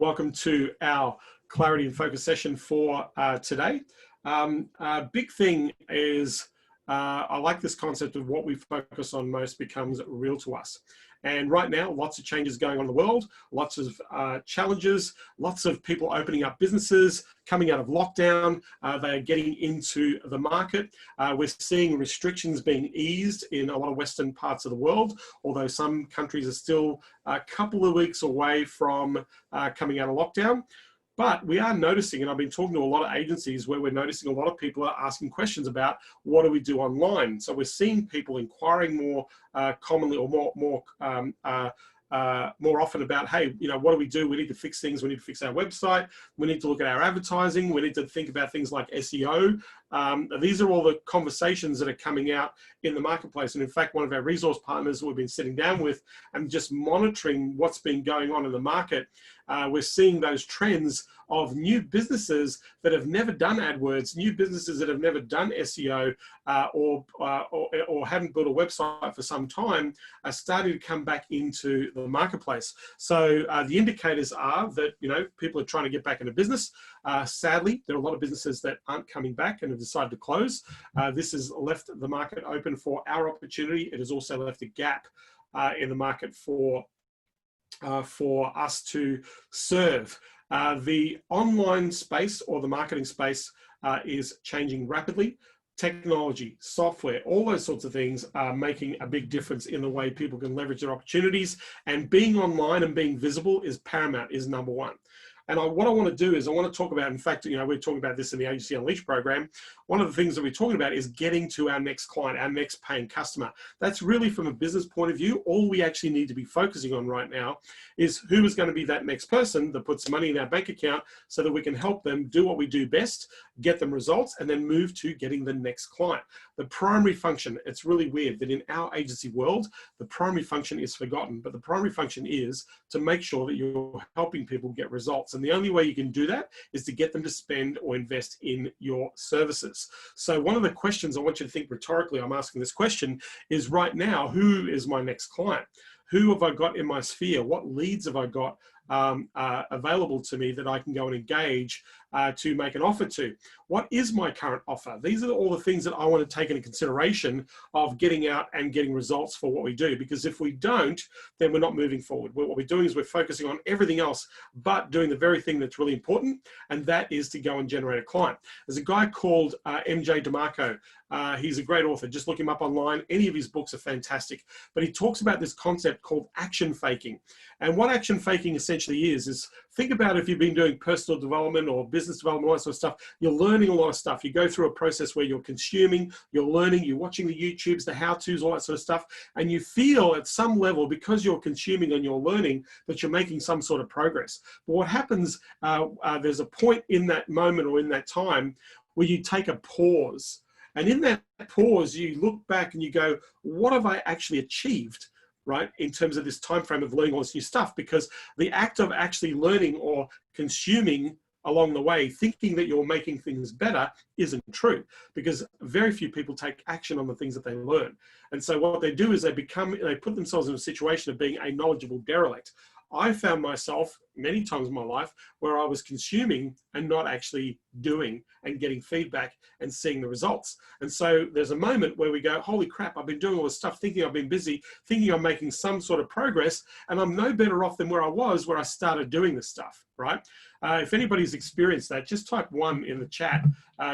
Welcome to our clarity and focus session for today. Big thing is I like this concept of what we focus on most becomes real to us. And right now, lots of changes going on in the world, lots of challenges, lots of people opening up businesses, coming out of lockdown. They are getting into the market. We're seeing restrictions being eased in a lot of Western parts of the world, although some countries are still a couple of weeks away from coming out of lockdown. But we are noticing, and I've been talking to a lot of agencies where we're noticing a lot of people are asking questions about what do we do online. So we're seeing people inquiring more commonly or more often about, hey, what do we do? We need to fix things. We need to fix our website. We need to look at our advertising. We need to think about things like SEO. These are all the conversations that are coming out in the marketplace. And in fact, one of our resource partners we've been sitting down with and just monitoring what's been going on in the market, we're seeing those trends of new businesses that have never done AdWords, new businesses that have never done SEO or haven't built a website for some time are starting to come back into the marketplace. So the indicators are that people are trying to get back into business. Sadly, there are a lot of businesses that aren't coming back and have decided to close. This has left the market open for our opportunity. It has also left a gap in the market for us to serve. The online space or the marketing space is changing rapidly. Technology, software, all those sorts of things are making a big difference in the way people can leverage their opportunities. And being online and being visible is paramount, is number one. And what I want to do is I want to talk about, in fact, we're talking about this in the Agency Unleashed program. One of the things that we're talking about is getting to our next client, our next paying customer. That's really, from a business point of view, all we actually need to be focusing on right now is who is going to be that next person that puts money in our bank account so that we can help them do what we do best, get them results, and then move to getting the next client. The primary function, it's really weird that in our agency world, the primary function is forgotten, but the primary function is to make sure that you're helping people get results. And the only way you can do that is to get them to spend or invest in your services. So one of the questions I want you to think rhetorically, I'm asking this question, is right now, who is my next client? Who have I got in my sphere? What leads have I got available to me that I can go and engage to make an offer to? What is my current offer? These are all the things that I want to take into consideration of getting out and getting results for what we do. Because if we don't, then we're not moving forward. What we're doing is we're focusing on everything else, but doing the very thing that's really important, and that is to go and generate a client. There's a guy called MJ DeMarco. He's a great author. Just look him up online. Any of his books are fantastic. But he talks about this concept called action faking. And what action faking essentially is think about if you've been doing personal development or business development, all that sort of stuff, you're learning a lot of stuff. You go through a process where you're consuming, you're learning, you're watching the YouTubes, the how-tos, all that sort of stuff. And you feel at some level, because you're consuming and you're learning, that you're making some sort of progress. But what happens, there's a point in that moment or in that time where you take a pause. And in that pause, you look back and you go, what have I actually achieved, right, in terms of this time frame of learning all this new stuff? Because the act of actually learning or consuming along the way, thinking that you're making things better, isn't true, because very few people take action on the things that they learn. And so what they do is they put themselves in a situation of being a knowledgeable derelict. I found myself many times in my life where I was consuming and not actually doing and getting feedback and seeing the results. And so there's a moment where we go, holy crap, I've been doing all this stuff, thinking I've been busy, thinking I'm making some sort of progress, and I'm no better off than where I was where I started doing this stuff, right? If anybody's experienced that, just type 1 in the chat,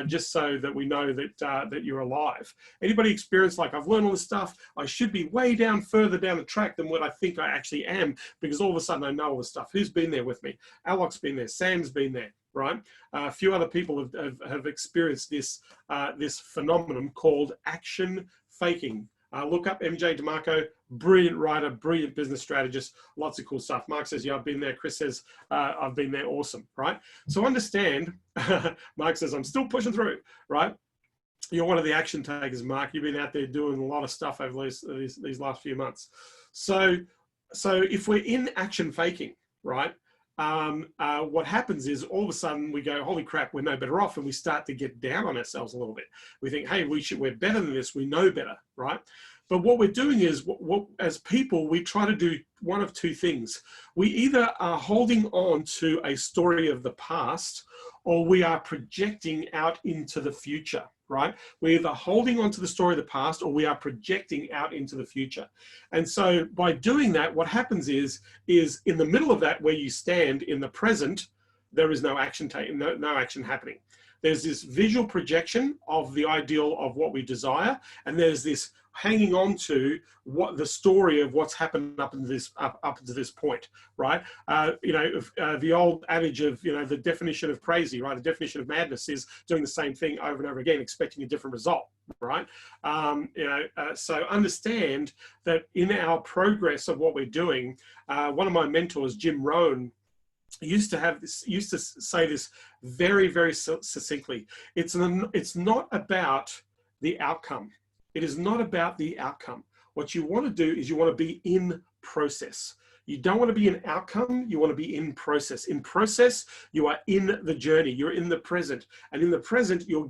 just so that we know that that you're alive. Anybody experienced, like, I've learned all this stuff, I should be way down further down the track than what I think I actually am, because all of a sudden I know all this stuff. Who's been there with me? Alok's been there, Sam's been there, right? A few other people have experienced this, this phenomenon called action faking. Look up MJ DeMarco, brilliant writer, brilliant business strategist, lots of cool stuff. Mark says, yeah, I've been there. Chris says, I've been there. Awesome, right? So understand, Mark says, I'm still pushing through, right? You're one of the action takers, Mark. You've been out there doing a lot of stuff over these last few months. So if we're in action faking, right, what happens is all of a sudden we go, holy crap, we're no better off, and we start to get down on ourselves a little bit. We think, hey, we're better than this, we know better, right? But what we're doing is, as people, we try to do one of two things. We either are holding on to a story of the past, or we are projecting out into the future, right? We're either holding on to the story of the past, or we are projecting out into the future. And so by doing that, what happens is in the middle of that, where you stand in the present, there is no action taken, no action happening. There's this visual projection of the ideal of what we desire, and there's this hanging on to what the story of what's happened up to this point, right? The old adage of, the definition of crazy, right? The definition of madness is doing the same thing over and over again, expecting a different result, right? So understand that in our progress of what we're doing, one of my mentors, Jim Rohn, used to say this very, very succinctly. It's not about the outcome. It is not about the outcome. What you want to do is you want to be in process. You don't want to be in outcome, you want to be in process. In process, you are in the journey, you're in the present. And in the present, you're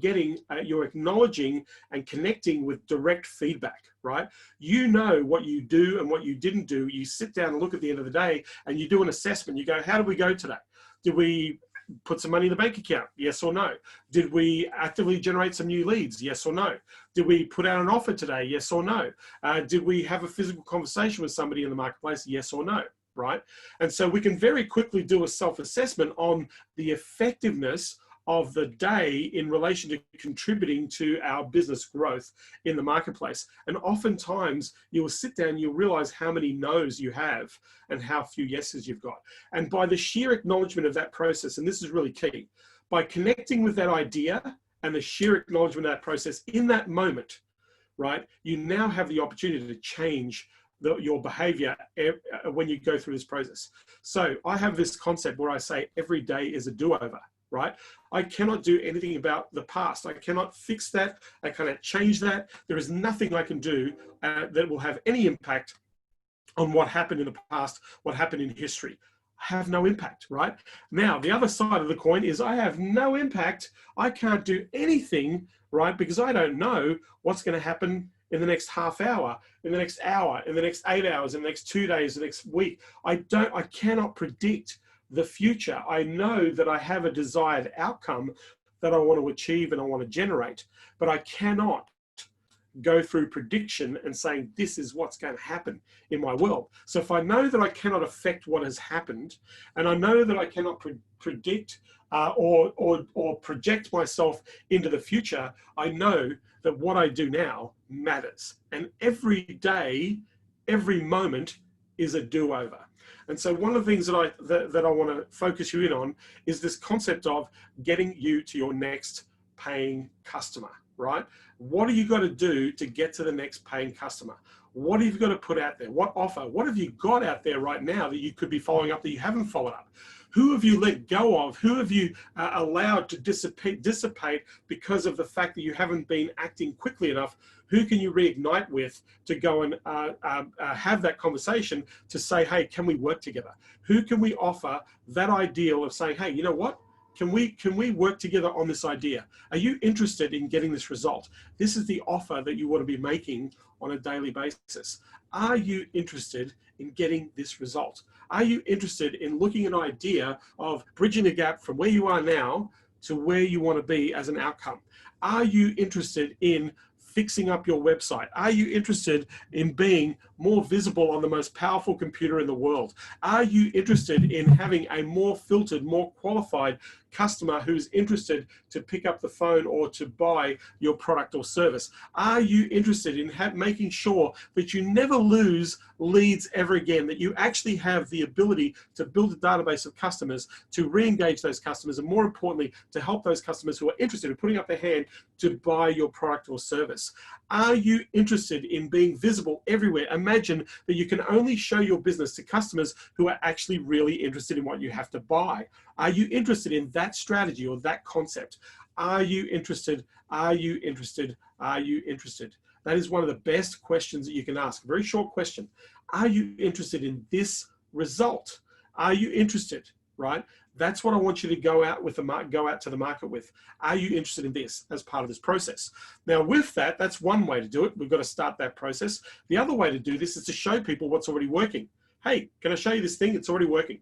acknowledging and connecting with direct feedback, right? You know what you do and what you didn't do. You sit down and look at the end of the day and you do an assessment. You go, how did we go today? Did we put some money in the bank account? Yes or no? Did we actively generate some new leads? Yes or no? Did we put out an offer today? Yes or no? Did we have a physical conversation with somebody in the marketplace? Yes or no? Right? And so we can very quickly do a self-assessment on the effectiveness of the day in relation to contributing to our business growth in the marketplace. And oftentimes you will sit down, you'll realize how many no's you have and how few yeses you've got. And by the sheer acknowledgement of that process, and this is really key, by connecting with that idea and the sheer acknowledgement of that process in that moment, right, you now have the opportunity to change your behavior when you go through this process. So I have this concept where I say every day is a do-over. Right? I cannot do anything about the past. I cannot fix that. I cannot change that. There is nothing I can do that will have any impact on what happened in the past, what happened in history. I have no impact, right? Now, the other side of the coin is I have no impact. I can't do anything, right? Because I don't know what's going to happen in the next half hour, in the next hour, in the next 8 hours, in the next 2 days, the next week. I cannot predict the future. I know that I have a desired outcome that I want to achieve and I want to generate, but I cannot go through prediction and saying this is what's going to happen in my world. So if I know that I cannot affect what has happened, and I know that I cannot predict or project myself into the future, I know that what I do now matters. And every day, every moment is a do-over. And so one of the things that I want to focus you in on is this concept of getting you to your next paying customer, right? What have you got to do to get to the next paying customer? What have you got to put out there? What offer? What have you got out there right now that you could be following up that you haven't followed up? Who have you let go of? Who have you allowed to dissipate because of the fact that you haven't been acting quickly enough? Who can you reignite with to go and have that conversation to say, hey, can we work together? Who can we offer that ideal of saying, hey, you know what? Can we work together on this idea? Are you interested in getting this result? This is the offer that you want to be making on a daily basis. Are you interested in getting this result? Are you interested in looking at an idea of bridging the gap from where you are now to where you want to be as an outcome? Are you interested in fixing up your website? Are you interested in being more visible on the most powerful computer in the world? Are you interested in having a more filtered, more qualified customer who's interested to pick up the phone or to buy your product or service? Are you interested in making sure that you never lose leads ever again, that you actually have the ability to build a database of customers, to re-engage those customers, and more importantly, to help those customers who are interested in putting up their hand to buy your product or service? Are you interested in being visible everywhere? Imagine that you can only show your business to customers who are actually really interested in what you have to buy. Are you interested in that strategy or that concept? Are you interested? Are you interested? Are you interested? That is one of the best questions that you can ask. A very short question. Are you interested in this result? Are you interested? right? That's what I want you to go out with go out to the market with. Are you interested in this as part of this process? Now, with that, that's one way to do it. We've got to start that process. The other way to do this is to show people what's already working. Hey, can I show you this thing? It's already working.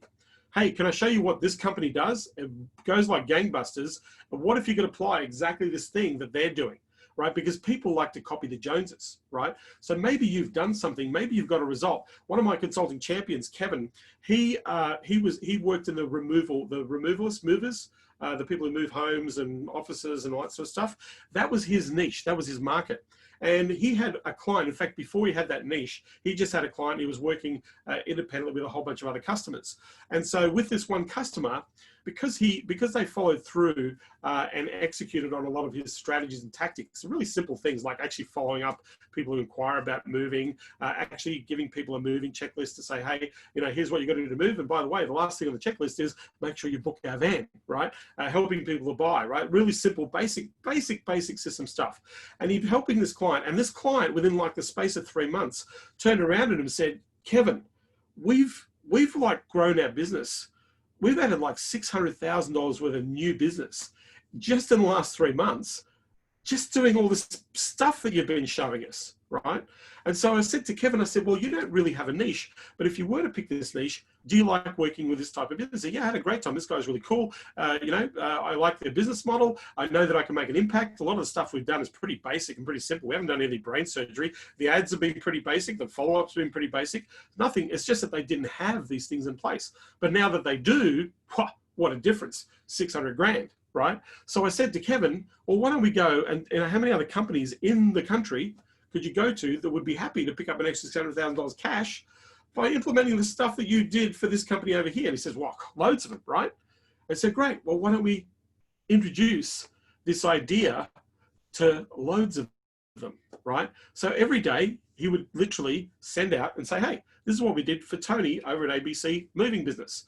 Hey, can I show you what this company does? It goes like gangbusters. And what if you could apply exactly this thing that they're doing? Right? Because people like to copy the Joneses, right? So maybe you've done something, maybe you've got a result. One of my consulting champions, Kevin, he worked in the removalist movers, the people who move homes and offices and all that sort of stuff. That was his niche, that was his market. And he had a client, in fact, before he had that niche, he just had a client, he was working independently with a whole bunch of other customers. And so with this one customer, because they followed through and executed on a lot of his strategies and tactics, really simple things like actually following up people who inquire about moving, actually giving people a moving checklist to say, hey, here's what you got to do to move. And by the way, the last thing on the checklist is make sure you book our van, right? Helping people to buy, right? Really simple, basic system stuff. And he's helping this client, and this client within like the space of 3 months turned around at him and said, Kevin, we've like grown our business. We've added like $600,000 worth of new business just in the last 3 months, just doing all this stuff that you've been showing us, right? And so I said to Kevin, I said, well, you don't really have a niche, but if you were to pick this niche, do you like working with this type of business? He said, yeah, I had a great time. This guy's really cool. I like their business model. I know that I can make an impact. A lot of the stuff we've done is pretty basic and pretty simple. We haven't done any brain surgery. The ads have been pretty basic. The follow-ups have been pretty basic. Nothing. It's just that they didn't have these things in place. But now that they do, what a difference. 600 grand. Right? So I said to Kevin, well, why don't we go and how many other companies in the country could you go to that would be happy to pick up an extra $600,000 cash by implementing the stuff that you did for this company over here? And he says, well, loads of them, right? I said, great. Well, why don't we introduce this idea to loads of them, right? So every day he would literally send out and say, hey, this is what we did for Tony over at ABC Moving Business.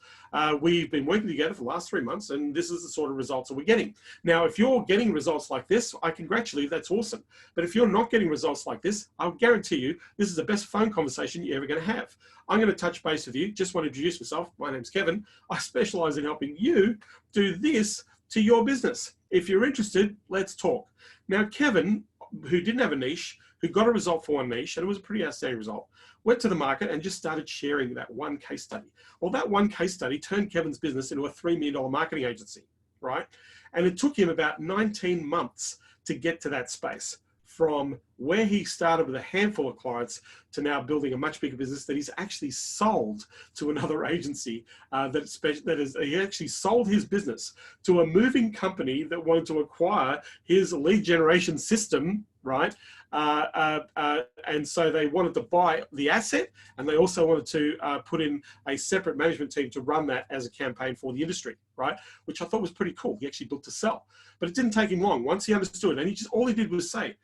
We've been working together for the last 3 months, and this is the sort of results that we're getting. Now, if you're getting results like this, I congratulate you, that's awesome. But if you're not getting results like this, I'll guarantee you, this is the best phone conversation you're ever gonna have. I'm gonna touch base with you. Just want to introduce myself. My name's Kevin. I specialize in helping you do this to your business. If you're interested, let's talk. Now, Kevin, who didn't have a niche, who got a result for one niche, and it was a pretty outstanding result, went to the market and just started sharing that one case study. Well, that one case study turned Kevin's business into a $3 million marketing agency, right? And it took him about 19 months to get to that space, from where he started with a handful of clients to now building a much bigger business that he's actually sold to another agency. He actually sold his business to a moving company that wanted to acquire his lead generation system, right? And so they wanted to buy the asset, and they also wanted to put in a separate management team to run that as a campaign for the industry, right? Which I thought was pretty cool. He actually built to sell, but it didn't take him long. Once he understood, and all he did was say,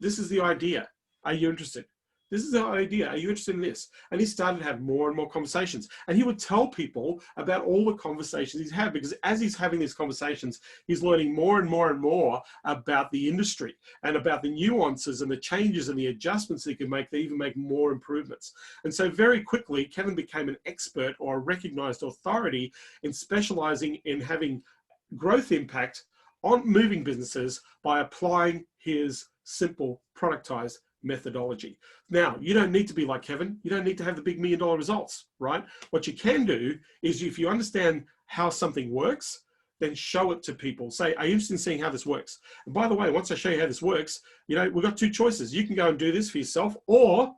this is the idea. Are you interested? This is the idea. Are you interested in this? And he started to have more and more conversations. And he would tell people about all the conversations he's had, because as he's having these conversations, he's learning more and more and more about the industry and about the nuances and the changes and the adjustments that he can make to even make more improvements. And so very quickly, Kevin became an expert or a recognized authority in specializing in having growth impact on moving businesses by applying his simple productized methodology. Now, you don't need to be like Kevin. You don't need to have the big $1 million results, right? What you can do is, if you understand how something works, then show it to people. Say, are you interested in seeing how this works? And by the way, once I show you how this works, we've got 2 choices. You can go and do this for yourself, or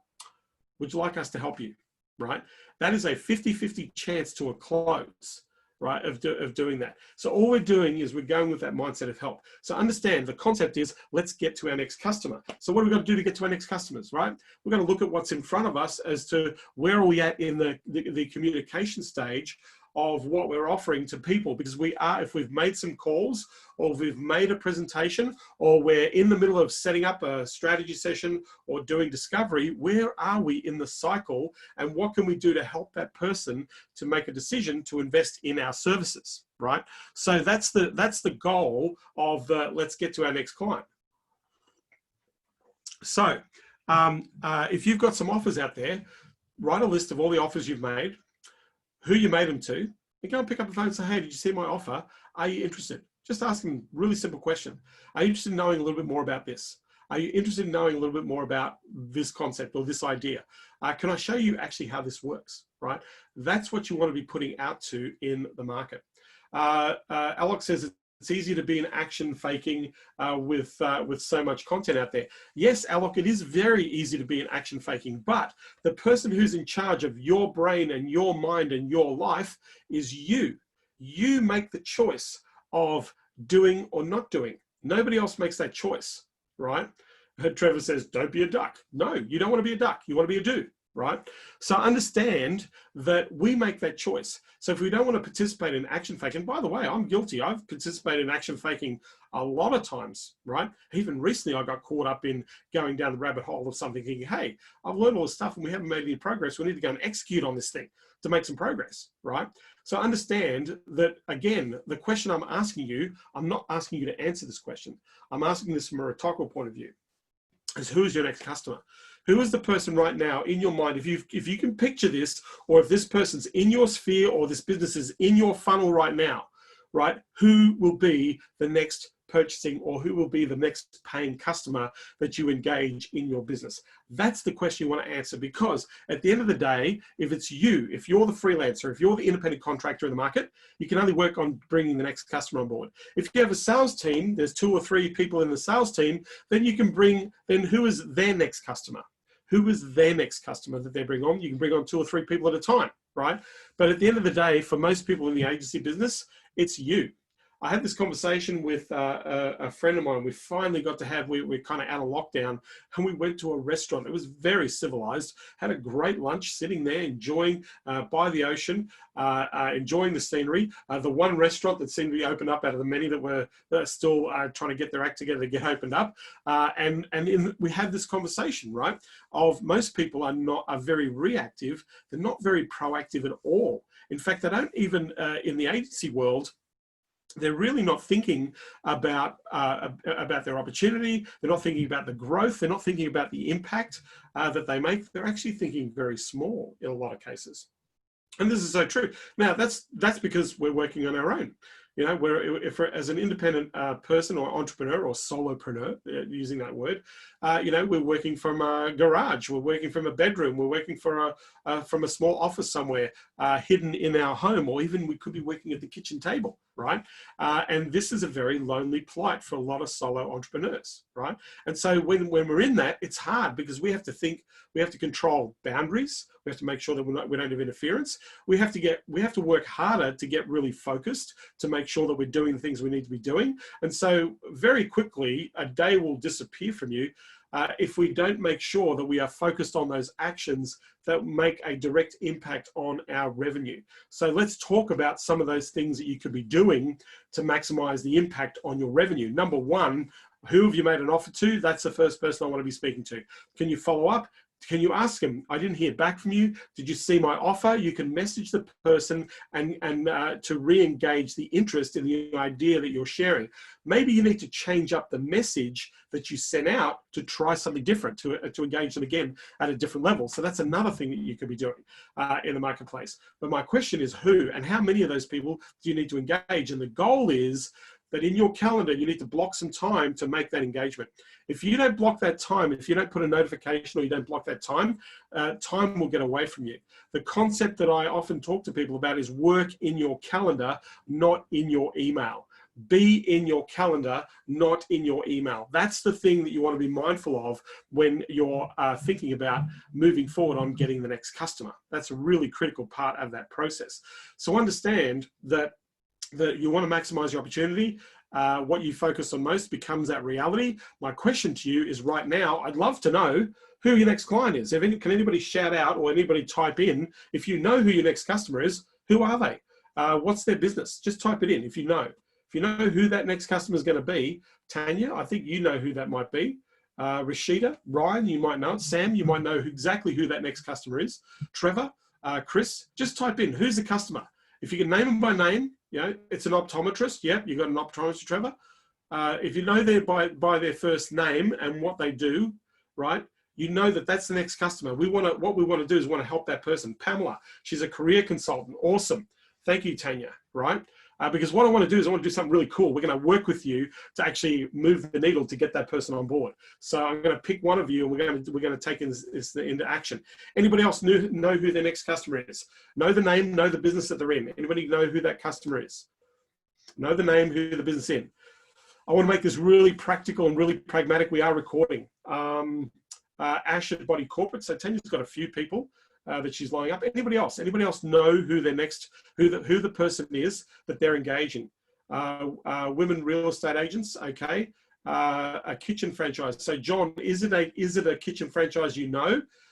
would you like us to help you, right? That is a 50-50 chance to a close, right, of doing that. So all we're doing is we're going with that mindset of help. So understand the concept is, let's get to our next customer. So what are we going to do to get to our next customers, right? We're going to look at what's in front of us as to where are we at in the communication stage of what we're offering to people, because if we've made some calls, or we've made a presentation, or we're in the middle of setting up a strategy session or doing discovery, where are we in the cycle, and what can we do to help that person to make a decision to invest in our services, right? So that's the goal of let's get to our next client. So if you've got some offers out there, write a list of all the offers you've made, who you made them to, and go and pick up the phone and say, hey, did you see my offer? Are you interested? Just ask them a really simple question. Are you interested in knowing a little bit more about this? Are you interested in knowing a little bit more about this concept or this idea? Can I show you actually how this works, right? That's what you want to be putting out to in the market. Alex says it's easy to be an action faking with so much content out there. Yes, Alok, it is very easy to be an action faking, but the person who's in charge of your brain and your mind and your life is you. You make the choice of doing or not doing. Nobody else makes that choice, right? Trevor says, don't be a duck. No, you don't want to be a duck. You want to be a do, right? So understand that we make that choice. So if we don't want to participate in action faking, by the way, I'm guilty. I've participated in action faking a lot of times, right? Even recently, I got caught up in going down the rabbit hole of something thinking, hey, I've learned all this stuff and we haven't made any progress. We need to go and execute on this thing to make some progress, right? So understand that, again, the question I'm asking you, I'm not asking you to answer this question. I'm asking this from a rhetorical point of view. Is who is your next customer? Who is the person right now in your mind? If you can picture this, or if this person's in your sphere or this business is in your funnel right now, right? Who will be the next purchasing or who will be the next paying customer that you engage in your business? That's the question you want to answer, because at the end of the day, if it's you, if you're the freelancer, if you're the independent contractor in the market, you can only work on bringing the next customer on board. If you have a sales team, there's 2 or 3 people in the sales team, then you can bring, then who is their next customer? Who is their next customer that they bring on? You can bring on 2 or 3 people at a time, right? But at the end of the day, for most people in the agency business, it's you. I had this conversation with a friend of mine. We finally got to have, we're kind of out of lockdown, and we went to a restaurant. It was very civilized, had a great lunch sitting there, enjoying by the ocean, enjoying the scenery. The one restaurant that seemed to be opened up out of the many that were still trying to get their act together to get opened up. We had this conversation, right, of most people are very reactive. They're not very proactive at all. In fact, they don't even, in the agency world, they're really not thinking about their opportunity. They're not thinking about the growth. They're not thinking about the impact that they make. They're actually thinking very small in a lot of cases. And this is so true. Now, that's because we're working on our own. You know, as an independent person or entrepreneur or solopreneur, using that word, you know, we're working from a garage, we're working from a bedroom, we're working from a small office somewhere hidden in our home, or even we could be working at the kitchen table, right? And this is a very lonely plight for a lot of solo entrepreneurs, right? And so when we're in that, it's hard because we have to think, we have to control boundaries. We have to make sure that we don't have interference. We have to work harder to get really focused, to make sure that we're doing the things we need to be doing. And so very quickly, a day will disappear from you if we don't make sure that we are focused on those actions that make a direct impact on our revenue. So let's talk about some of those things that you could be doing to maximize the impact on your revenue. Number one, who have you made an offer to? That's the first person I want to be speaking to. Can you follow up? Can you ask them, I didn't hear back from you. Did you see my offer? You can message the person and to re-engage the interest in the idea that you're sharing. Maybe you need to change up the message that you sent out to try something different, to engage them again at a different level. So that's another thing that you could be doing in the marketplace. But my question is who and how many of those people do you need to engage? And the goal is that in your calendar, you need to block some time to make that engagement. If you don't block that time, if you don't put a notification or you don't block that time, time will get away from you. The concept that I often talk to people about is work in your calendar, not in your email. Be in your calendar, not in your email. That's the thing that you want to be mindful of when you're thinking about moving forward on getting the next customer. That's a really critical part of that process. So understand that you want to maximize your opportunity. What you focus on most becomes that reality. My question to you is right now, I'd love to know who your next client is. Can anybody shout out or anybody type in, if you know who your next customer is, who are they? What's their business? Just type it in if you know. If you know who that next customer is going to be, Tanya, I think you know who that might be. Rashida, Ryan, you might know it. Sam, you might know exactly who that next customer is. Trevor, Chris, just type in, who's the customer? If you can name them by name, you know, it's an optometrist. Yep, you've got an optometrist, Trevor. If you know them by their first name and what they do, right, you know that that's the next customer. What we want to do is want to help that person. Pamela, she's a career consultant. Awesome. Thank you, Tanya, right? Because what I want to do is I want to do something really cool. We're going to work with you to actually move the needle to get that person on board. So I'm going to pick one of you, and we're going to take this into action. Anybody else know who their next customer is? Know the name, know the business that they're in. Anybody know who that customer is? Know the name, who the business in. I want to make this really practical and really pragmatic. We are recording. Ash at Body Corporate. So Tanya's got a few people that she's lining up. Anybody else? Anybody else know who their next, who the person is that they're engaging? Women real estate agents. Okay. A kitchen franchise. So John, is it a kitchen franchise?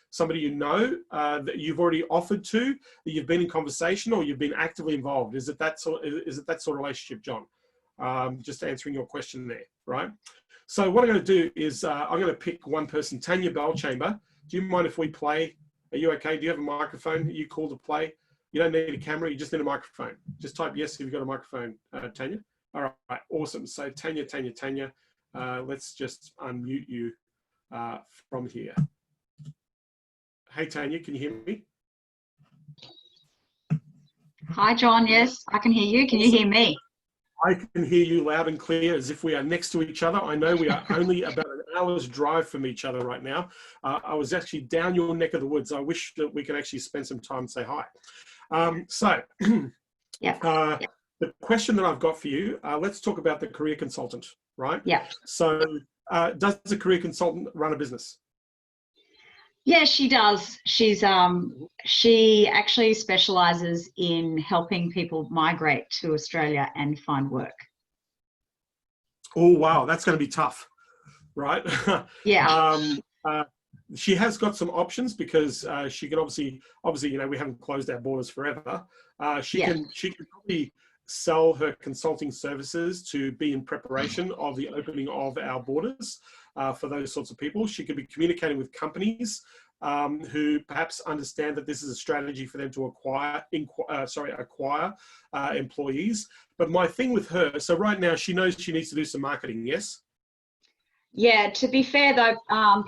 Somebody that you've already offered to, that you've been in conversation, or you've been actively involved? Is it that sort of relationship, John? Just answering your question there, right? So what I'm going to do is I'm going to pick one person. Tanya Bellchamber, do you mind if we play? Are you okay? Do you have a microphone? Are you cool to play? You don't need a camera. You just need a microphone. Just type yes if you've got a microphone, Tanya. All right, awesome. So Tanya, let's just unmute you from here. Hey, Tanya, can you hear me? Hi, John. Yes, I can hear you. Can you hear me? I can hear you loud and clear, as if we are next to each other. I know we are only about an hour's drive from each other right now. I was actually down your neck of the woods. I wish that we could actually spend some time and say hi. The question that I've got for you, let's talk about the career consultant, right? Yeah. So does a career consultant run a business? Yeah, she does. She actually specializes in helping people migrate to Australia and find work. Oh, wow. That's going to be tough, right? Yeah. She has got some options, because she can obviously, we haven't closed our borders forever. She can probably sell her consulting services to be in preparation of the opening of our borders for those sorts of people. She could be communicating with companies who perhaps understand that this is a strategy for them to acquire employees. But my thing with her, so right now she knows she needs to do some marketing, yes? Yeah, to be fair though,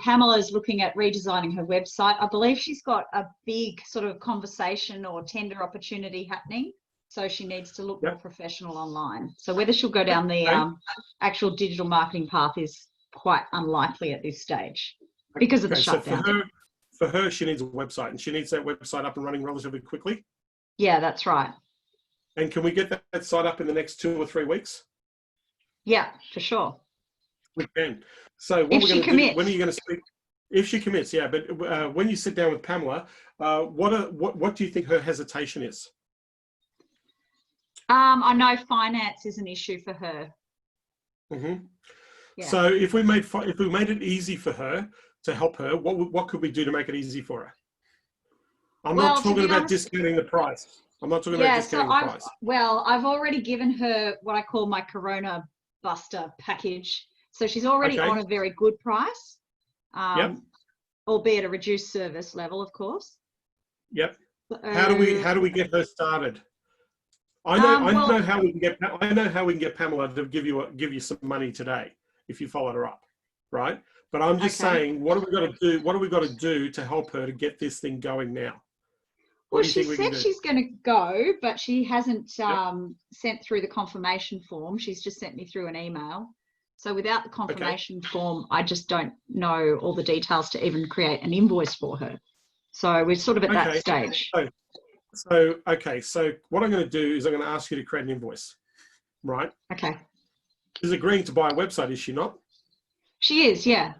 Pamela's looking at redesigning her website. I believe she's got a big sort of conversation or tender opportunity happening. So she needs to look more professional online. So whether she'll go down the actual digital marketing path is quite unlikely at this stage because of the shutdown. So for her, she needs a website, and she needs that website up and running relatively quickly. Yeah, that's right. And can we get that site up in the next 2 or 3 weeks? Yeah, for sure. We can. So what we're going to do, when are you going to speak? If she commits, yeah. But when you sit down with Pamela, what do you think her hesitation is? I know finance is an issue for her. Mm-hmm. Yeah. So if we made it easy for her, to help her, what could we do to make it easy for her? I'm not talking about discounting the price. I'm not talking about discounting the price. Well, I've already given her what I call my Corona Buster package. So she's already on a very good price, albeit a reduced service level, of course. Yep. How do we get her started? I know how we can get Pamela to give you some money today if you followed her up, right? But I'm just saying, what have we got to do? What have we got to do to help her to get this thing going now? Well, she said she's going to go, but she hasn't sent through the confirmation form. She's just sent me through an email. So without the confirmation form, I just don't know all the details to even create an invoice for her. So we're sort of at that stage. So what I'm going to do is I'm going to ask you to create an invoice, right? Okay. She's agreeing to buy a website, is she not? She is, yeah.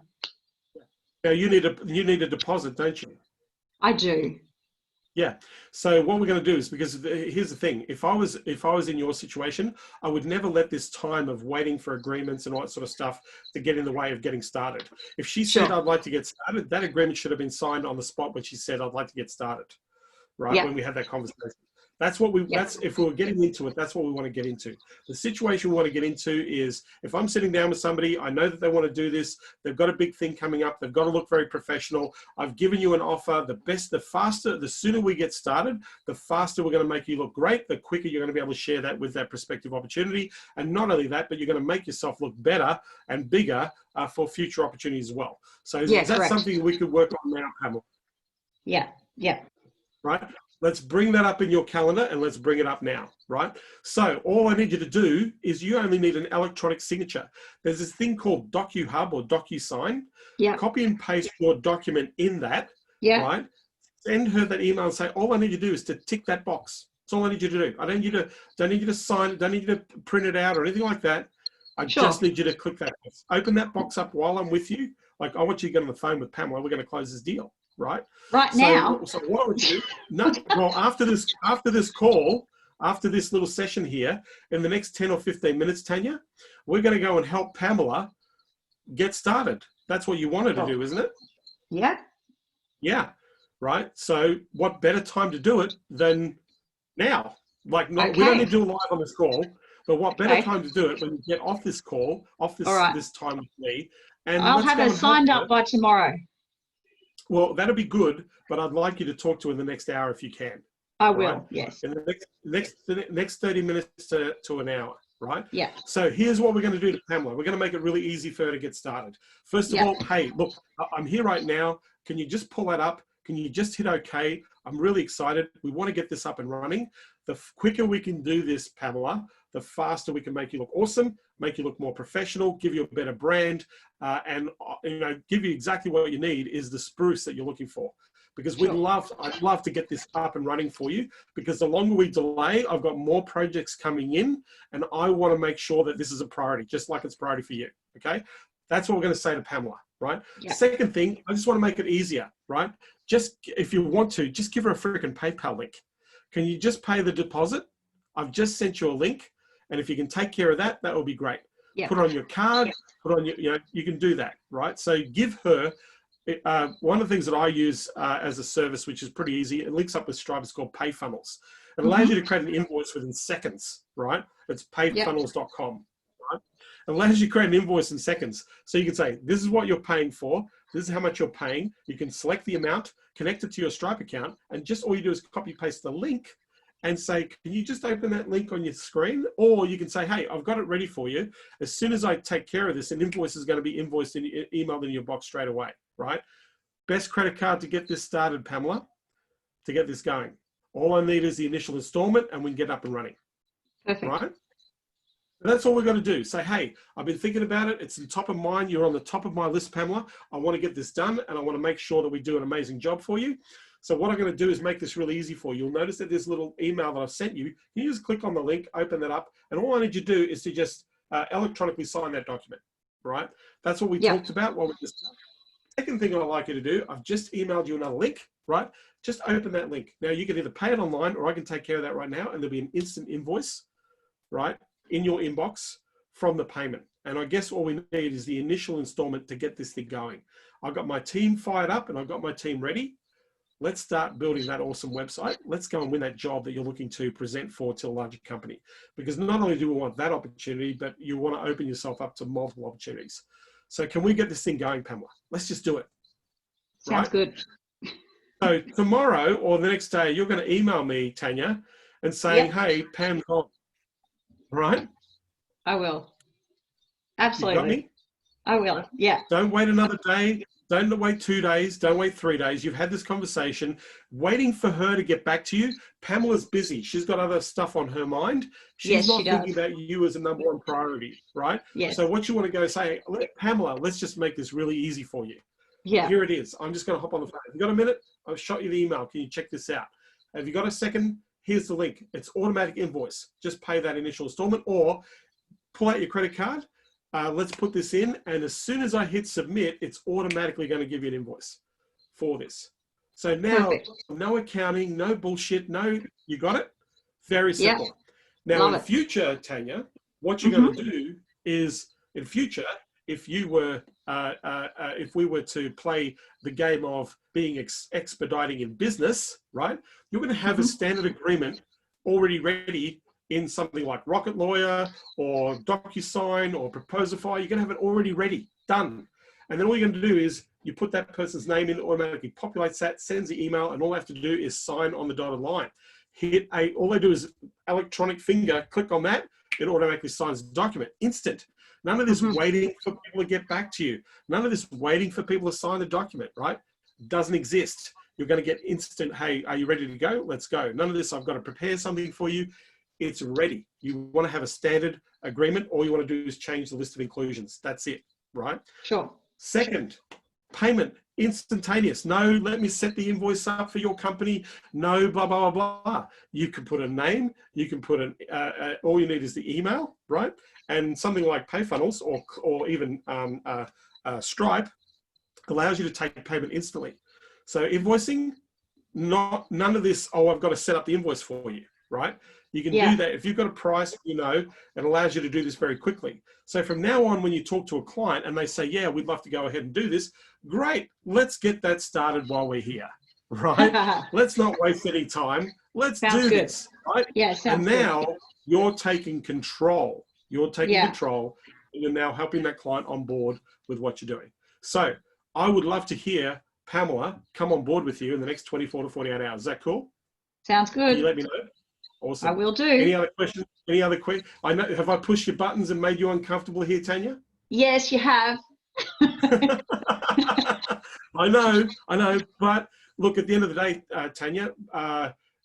Now you need a deposit, don't you? I do. Yeah. So what we're going to do is, because here's the thing: if I was in your situation, I would never let this time of waiting for agreements and all that sort of stuff to get in the way of getting started. If she said I'd like to get started, that agreement should have been signed on the spot when she said I'd like to get started, right? Yeah. When we had that conversation. That's what that's if we were getting into it, that's what we want to get into. The situation we want to get into is, if I'm sitting down with somebody, I know that they want to do this, they've got a big thing coming up, they've got to look very professional. I've given you an offer, the sooner we get started, the faster we're going to make you look great, the quicker you're going to be able to share that with that prospective opportunity. And not only that, but you're going to make yourself look better and bigger for future opportunities as well. So is that something we could work on now, Pamela? Yeah. Right? Let's bring that up in your calendar and let's bring it up now, right? So all I need you to do is you only need an electronic signature. There's this thing called DocuHub or DocuSign. Yeah. Copy and paste your document in that, Yeah. right? Send her that email and say, all I need you to do is to tick that box. That's all I need you to do. I don't need you to sign it, don't need you to print it out or anything like that. I just need you to click that box. Open that box up while I'm with you. Like, I want you to get on the phone with Pamela. We're going to close this deal, right? Now. So what would you do? No, well, after this call, after this little session here, in the next 10 or 15 minutes, Tanya, we're going to go and help Pamela get started. That's what you wanted to do, isn't it? Yeah. Yeah. Right. So what better time to do it than now? Like, we don't need to do it live on this call, but what better time to do it when you get off this call, this time with me, and I'll have her signed up by tomorrow. Well, that'll be good, but I'd like you to talk to her in the next hour if you can. I will, yes. In the next 30 minutes to an hour, right? Yeah. So here's what we're going to do to Pamela. We're going to make it really easy for her to get started. First of all, hey, look, I'm here right now. Can you just pull that up? Can you just hit OK? I'm really excited. We want to get this up and running. The quicker we can do this, Pamela, the faster we can make you look awesome, make you look more professional, give you a better brand, and give you exactly what you need is the spruce that you're looking for. Because I'd love to get this up and running for you, because the longer we delay, I've got more projects coming in, and I want to make sure that this is a priority, just like it's a priority for you, okay? That's what we're going to say to Pamela, right? Yeah. Second thing, I just want to make it easier, right? Just, if you want to, just give her a freaking PayPal link. Can you just pay the deposit? I've just sent you a link, and if you can take care of that, that will be great. Yeah. Put it on your card, put on your, you can do that, right? So give her, one of the things that I use as a service, which is pretty easy, it links up with Stripe, it's called PayFunnels. It allows you to create an invoice within seconds, right? It's payfunnels.com, right? It allows you to create an invoice in seconds. So you can say, this is what you're paying for. This is how much you're paying. You can select the amount, connect it to your Stripe account, and just all you do is copy paste the link and say, can you just open that link on your screen? Or you can say, hey, I've got it ready for you. As soon as I take care of this, an invoice is going to be invoiced and emailed in your box straight away, right? Best credit card to get this started, Pamela, to get this going. All I need is the initial installment and we can get up and running. Perfect. Right? That's all we've got to do. Say, hey, I've been thinking about it. It's the top of mind. You're on the top of my list, Pamela. I want to get this done and I want to make sure that we do an amazing job for you. So what I'm going to do is make this really easy for you. You'll notice that this little email that I've sent you, you just click on the link, open that up, and all I need you to do is to just electronically sign that document, right? That's what we talked about while we just. Second thing I'd like you to do, I've just emailed you another link, right? Just open that link. Now you can either pay it online or I can take care of that right now and there'll be an instant invoice, right, in your inbox from the payment. And I guess all we need is the initial installment to get this thing going. I've got my team fired up and I've got my team ready. Let's start building that awesome website. Let's go and win that job that you're looking to present for to a larger company. Because not only do we want that opportunity, but you want to open yourself up to multiple opportunities. So can we get this thing going, Pamela? Let's just do it. Sounds good. So tomorrow or the next day, you're going to email me, Tanya, and saying, hey, Pam's on. Right? I will. Absolutely. You got me? I will. Yeah. Don't wait another day. Don't wait 2 days. Don't wait 3 days. You've had this conversation, waiting for her to get back to you. Pamela's busy. She's got other stuff on her mind. She's not thinking about you as a number one priority, right? Yes. So what you want to go say, Pamela, let's just make this really easy for you. Yeah. Here it is. I'm just going to hop on the phone. Have you got a minute? I've shot you the email. Can you check this out? Have you got a second? Here's the link. It's automatic invoice. Just pay that initial installment or pull out your credit card. Let's put this in. And as soon as I hit submit, it's automatically going to give you an invoice for this. So now, no accounting, no bullshit. No, you got it? Very simple. Yeah. Now, in future, Tanya, what you're going to do is, in future, if you were, if we were to play the game of being expediting in business, right? You're going to have a standard agreement already ready in something like Rocket Lawyer or DocuSign or Proposify. You're going to have it already ready, done. And then all you're going to do is you put that person's name in, it automatically populates that, sends the email, and all they have to do is sign on the dotted line. All they do is electronic finger, click on that, it automatically signs the document, instant. None of this waiting for people to get back to you. None of this waiting for people to sign the document, right? Doesn't exist. You're going to get instant, hey, are you ready to go? Let's go. None of this, I've got to prepare something for you. It's ready. You want to have a standard agreement. All you want to do is change the list of inclusions. That's it, right? Sure. Second, payment, instantaneous. No, let me set the invoice up for your company. No, blah, blah, blah, blah. You can put a name. You can put an, all you need is the email, right? And something like PayFunnels or even Stripe allows you to take payment instantly. So invoicing, none of this, oh, I've got to set up the invoice for you, right? You can do that. If you've got a price, you know, it allows you to do this very quickly. So from now on, when you talk to a client and they say, yeah, we'd love to go ahead and do this, great. Let's get that started while we're here, right? Let's not waste any time. Let's do this, right? Yeah, and now you're taking control. You're taking control, and you're now helping that client on board with what you're doing. So I would love to hear Pamela come on board with you in the next 24 to 48 hours. Is that cool? Sounds good. Can you let me know? Awesome. I will do. Any other questions? Any other questions? I know. Have I pushed your buttons and made you uncomfortable here, Tanya? Yes, you have. I know. But look, at the end of the day, Tanya,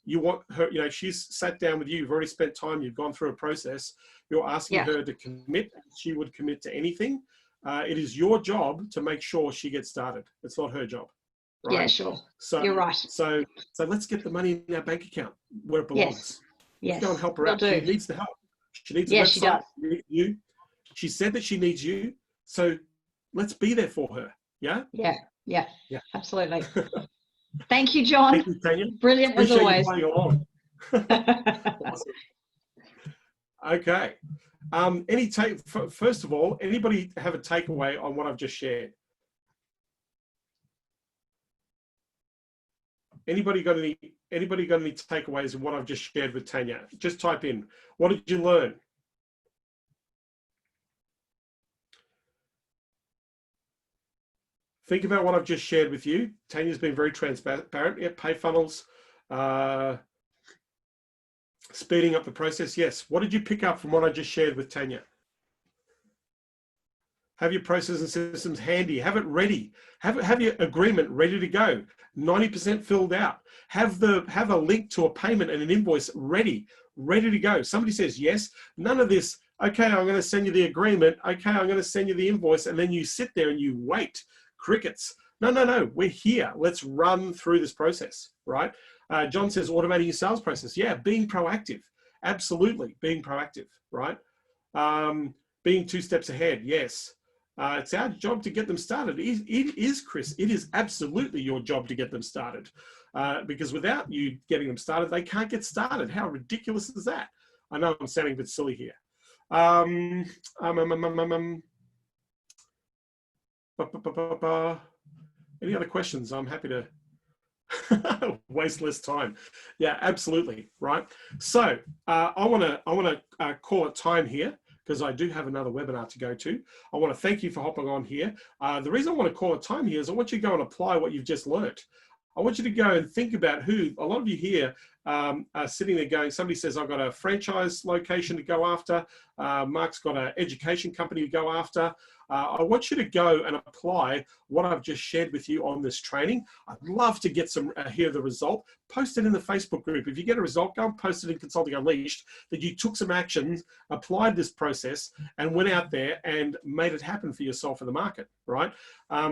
you want her, you know, she's sat down with you. You've already spent time. You've gone through a process. You're asking her to commit. She would commit to anything. It is your job to make sure she gets started. It's not her job. Right? Yeah, sure. So you're right. So let's get the money in our bank account where it belongs. Yes. Let's go and help her out. She needs the help. She needs yes, she does. You. She said that she needs you. So let's be there for her. Yeah? Yeah. Absolutely. Thank you, John. Thank you, Tanya. Brilliant as always. You playing along. Awesome. Okay. First of all, anybody have a takeaway on what I've just shared? Anybody got any takeaways in what I've just shared with Tanya? Just type in, what did you learn? Think about what I've just shared with you. Tanya's been very transparent. Yeah, PayFunnels, speeding up the process. Yes. What did you pick up from what I just shared with Tanya? Have your processes and systems handy. Have it ready. Have your agreement ready to go. 90% filled out. Have a link to a payment and an invoice ready to go. Somebody says yes. None of this. Okay, I'm going to send you the agreement. Okay, I'm going to send you the invoice, and then you sit there and you wait. Crickets. No. We're here. Let's run through this process. Right. John says automating your sales process. Yeah, being proactive. Absolutely, being proactive. Right. Being 2 steps ahead. Yes. It's our job to get them started. It is, Chris. It is absolutely your job to get them started. Because without you getting them started, they can't get started. How ridiculous is that? I know I'm sounding a bit silly here. Any other questions? I'm happy to waste less time. Yeah, absolutely. Right. So I want to call it time here, because I do have another webinar to go to. I want to thank you for hopping on here. The reason I want to call it time here is I want you to go and apply what you've just learned. I want you to go and think about who, a lot of you here are sitting there going, somebody says, I've got a franchise location to go after. Mark's got an education company to go after. I want you to go and apply what I've just shared with you on this training. I'd love to get hear the result. Post it in the Facebook group. If you get a result, go and post it in Consulting Unleashed that you took some actions, applied this process, and went out there and made it happen for yourself in the market, right?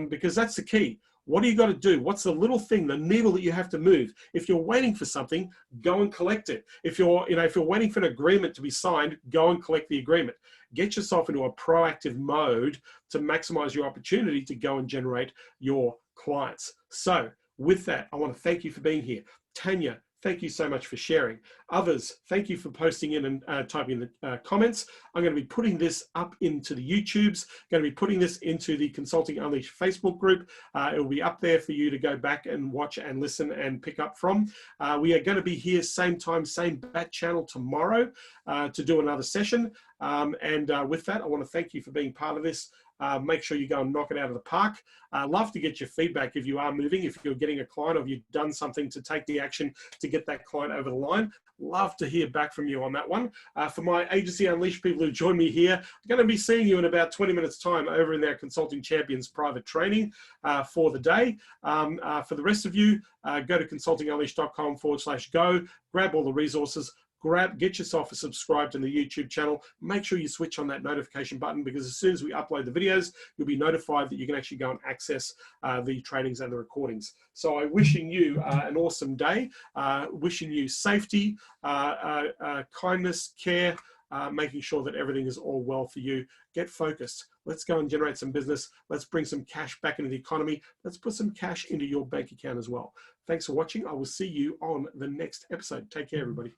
Because that's the key. What do you got to do? What's the little thing, the needle that you have to move? If you're waiting for something, go and collect it. If you're waiting for an agreement to be signed, go and collect the agreement. Get yourself into a proactive mode to maximize your opportunity to go and generate your clients. So with that, I want to thank you for being here. Tanya, thank you so much for sharing. Others, thank you for posting in and typing in the comments. I'm going to be putting this up into the YouTubes, going to be putting this into the Consulting Unleashed Facebook group. It will be up there for you to go back and watch and listen and pick up from. We are going to be here same time, same bat channel tomorrow to do another session. With that, I want to thank you for being part of this. make sure you go and knock it out of the park. Love to get your feedback if you are moving, if you're getting a client, or if you've done something to take the action to get that client over the line. Love to hear back from you on that one. For my Agency Unleashed people who join me here, I'm going to be seeing you in about 20 minutes time over in our Consulting Champions private training for the day. For the rest of you, go to consultingunleashed.com/go, grab all the resources, get yourself subscribed to the YouTube channel. Make sure you switch on that notification button, because as soon as we upload the videos, you'll be notified that you can actually go and access the trainings and the recordings. So I'm wishing you an awesome day, wishing you safety, kindness, care, making sure that everything is all well for you. Get focused. Let's go and generate some business. Let's bring some cash back into the economy. Let's put some cash into your bank account as well. Thanks for watching. I will see you on the next episode. Take care, everybody.